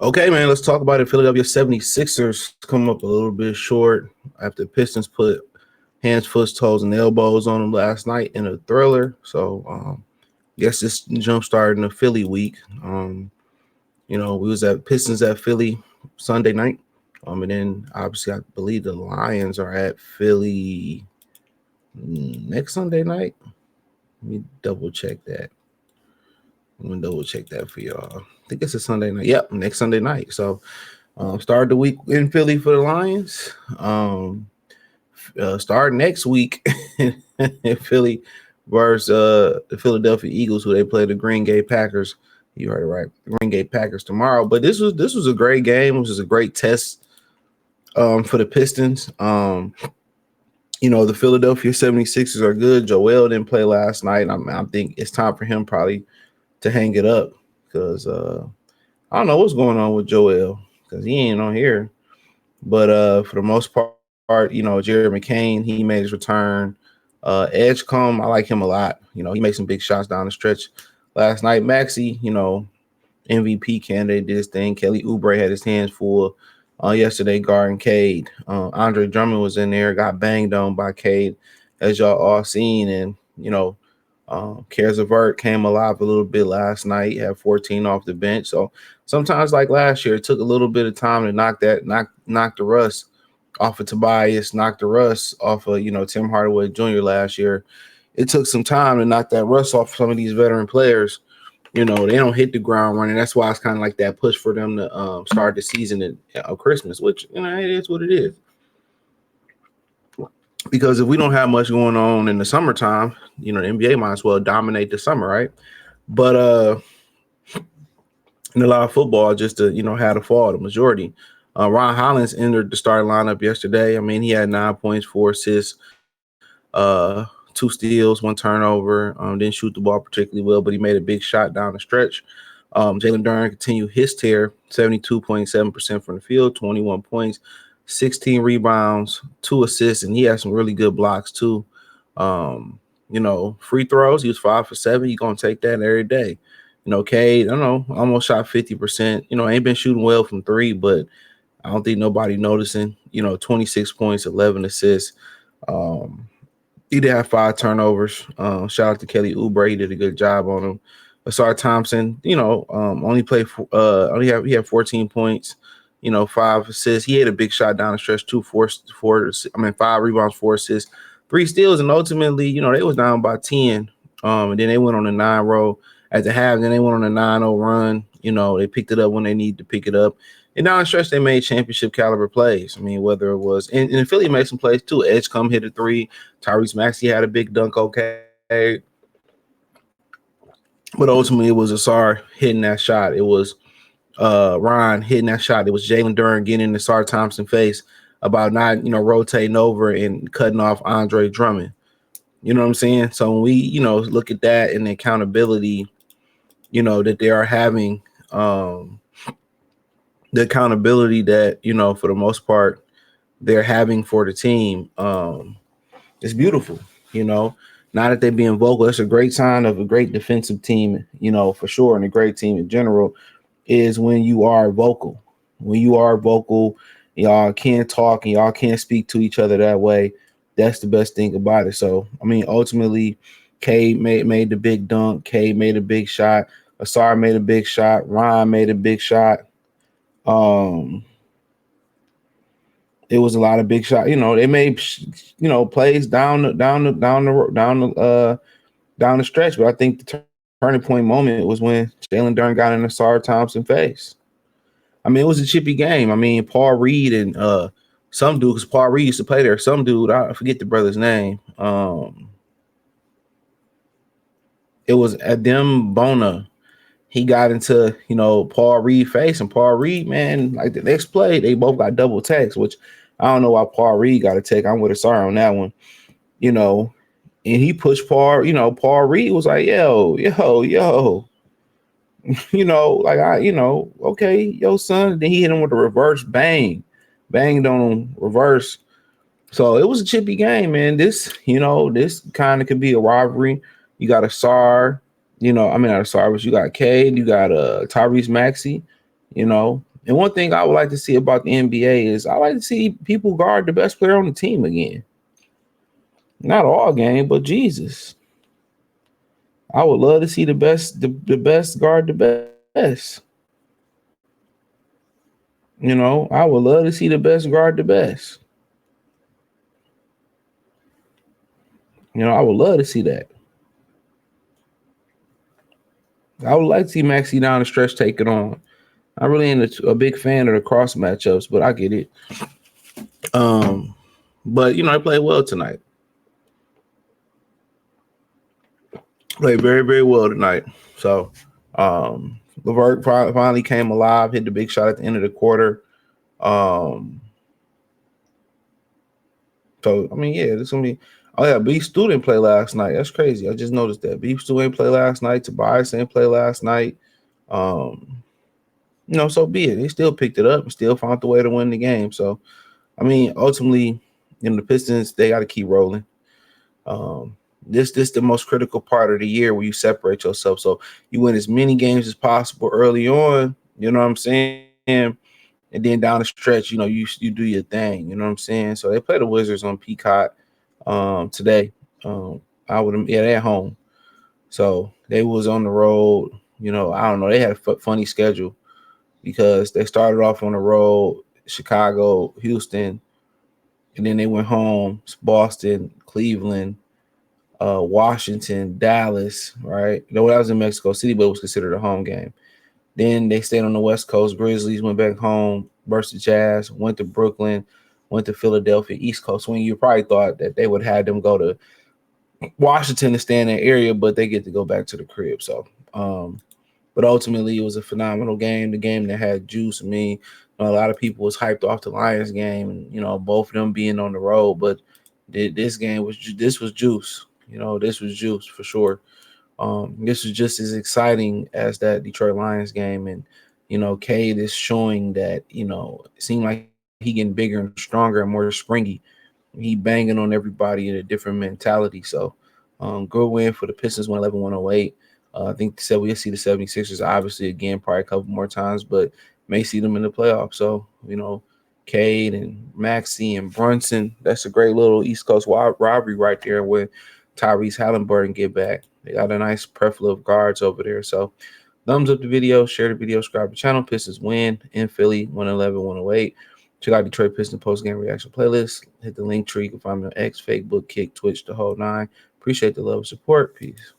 Okay, man, let's talk about it. Philadelphia 76ers come up a little bit short after Pistons put hands, foot, toes, and elbows on them last night in a thriller. So, guess this jump started in the Philly week. We was at Pistons at Philly Sunday night. And then obviously I believe the Lions are at Philly next Sunday night. Let me double check that. I'm gonna double check that for y'all. I think it's a Sunday night. Yep, next Sunday night. So start the week in Philly for the Lions. Start next week in Philly versus the Philadelphia Eagles, who they play the Green Bay Packers. You heard it right, the Green Bay Packers tomorrow. But this was a great game. It was a great test for the Pistons. The Philadelphia 76ers are good. Joel didn't play last night. I think it's time for him probably to hang it up because I don't know what's going on with Joel because he ain't on here. But for the most part, Jared McCain, he made his return. Edgecombe, I like him a lot. He made some big shots down the stretch last night. Maxey, MVP candidate, did his thing. Kelly Oubre had his hands full yesterday guarding Cade. Andre Drummond was in there, got banged on by Cade, as y'all all seen. And, Cares Avert came alive a little bit last night. He had 14 off the bench. So sometimes, like last year, it took a little bit of time to knock the rust off of Tobias, knock the rust off of, Tim Hardaway Jr. last year. It took some time to knock that rust off some of these veteran players. They don't hit the ground running. That's why it's kind of like that push for them to start the season at Christmas, which, it is what it is. Because if we don't have much going on in the summertime, the NBA might as well dominate the summer, right? But in a lot of football, just to have the fall, the majority. Ron Hollins entered the starting lineup yesterday. I mean, he had 9 points, 4 assists, 2 steals, 1 turnover. Didn't shoot the ball particularly well, but he made a big shot down the stretch. Jalen Duren continued his tear, 72.7% from the field, 21 points, 16 rebounds, 2 assists, and he had some really good blocks too. Free throws, he was 5 for 7. You're gonna take that every day. Cade, I don't know, almost shot 50%. Ain't been shooting well from 3, but I don't think nobody noticing. 26 points, 11 assists. He did have 5 turnovers. Shout out to Kelly Oubre, he did a good job on him. Asar Thompson, only played he had 14 points. 5 assists. He had a big shot down the stretch, 5 rebounds, 4 assists, 3 steals, and ultimately, they was down by 10. And then they went on a 9-row at the half. Then they went on a 9-0 run. They picked it up when they needed to pick it up. And down the stretch, they made championship caliber plays. I mean, whether it was and Philly made some plays too. Edgecombe hit a 3. Tyrese Maxey had a big dunk. Okay. But ultimately, it was Asar hitting that shot. It was Ron hitting that shot. It was Jalen Duren getting in the Asar Thompson face about not, rotating over and cutting off Andre Drummond. You know what I'm saying? So when we, look at that and the accountability, that they are having, the accountability that, for the most part, they're having for the team, it's beautiful, Now that they're being vocal, it's a great sign of a great defensive team, for sure, and a great team in general, is when you are vocal. When you are vocal, y'all can't talk and y'all can't speak to each other that way. That's the best thing about it. So, I mean, ultimately, Cade made the big dunk. Cade made a big shot. Asar made a big shot. Ron made a big shot. It was a lot of big shots. They made plays down the stretch. But I think the turning point moment was when Jalen Duren got in the Asar Thompson face. I mean, it was a chippy game. I mean, Paul Reed and some dude, because Paul Reed used to play there. Some dude, I forget the brother's name. It was Adem Bona. He got into, Paul Reed face, and Paul Reed, man, like the next play, they both got double tags, which I don't know why Paul Reed got a tag. I'm with Asar on that one, and he pushed Paul, Paul Reed was like, yo, okay, yo, son. Then he hit him with a reverse banged on him, reverse. So it was a chippy game, man. This kind of could be a rivalry. You got Asar, not Asar, but you got Cade, you got Tyrese Maxey, And one thing I would like to see about the NBA is I like to see people guard the best player on the team again. Not all game, but Jesus. I would love to see the best guard the best. I would love to see the best guard the best. I would love to see that. I would like to see Maxi down the stretch take it on. I really ain't a big fan of the cross matchups, but I get it. Um, but I played well tonight. Played very, very well tonight. So Levert finally came alive, hit the big shot at the end of the quarter. Um, so I mean, yeah, this gonna be. Oh yeah, Beef Stu didn't play last night. That's crazy. I just noticed that Beef Stu didn't play last night. Tobias didn't play last night. Um, so be it. They still picked it up and still found the way to win the game. So I mean, ultimately, the Pistons they got to keep rolling. This the most critical part of the year where you separate yourself. So you win as many games as possible early on. You know what I'm saying? And then down the stretch, you do your thing. You know what I'm saying? So they play the Wizards on Peacock today. I would yeah, they're at home. So they was on the road. I don't know. They had a funny schedule because they started off on the road, Chicago, Houston, and then they went home, Boston, Cleveland, Washington, Dallas, right? No, that was in Mexico City, but it was considered a home game. Then they stayed on the West Coast. Grizzlies went back home versus Jazz, went to Brooklyn, went to Philadelphia, East Coast. When you probably thought that they would have them go to Washington to stay in that area, but they get to go back to the crib. So, but ultimately, it was a phenomenal game. The game that had juice. I mean, a lot of people was hyped off the Lions game, and both of them being on the road. But this game was this was juice. This was juice for sure. This was just as exciting as that Detroit Lions game, and Cade is showing that it seemed like he getting bigger and stronger and more springy. He banging on everybody in a different mentality. So, good win for the Pistons, 111-108. I think said we'll see the 76ers obviously again, probably a couple more times, but may see them in the playoffs. So, Cade and Maxey and Brunson, that's a great little East Coast robbery right there when Tyrese Halliburton get back. They got a nice plethora of guards over there. So, thumbs up the video, share the video, subscribe to the channel. Pistons win in Philly, 111-108. Check out Detroit Pistons post-game reaction playlist. Hit the link tree. You can find me on X, Facebook, Kick, Twitch, the whole nine. Appreciate the love and support. Peace.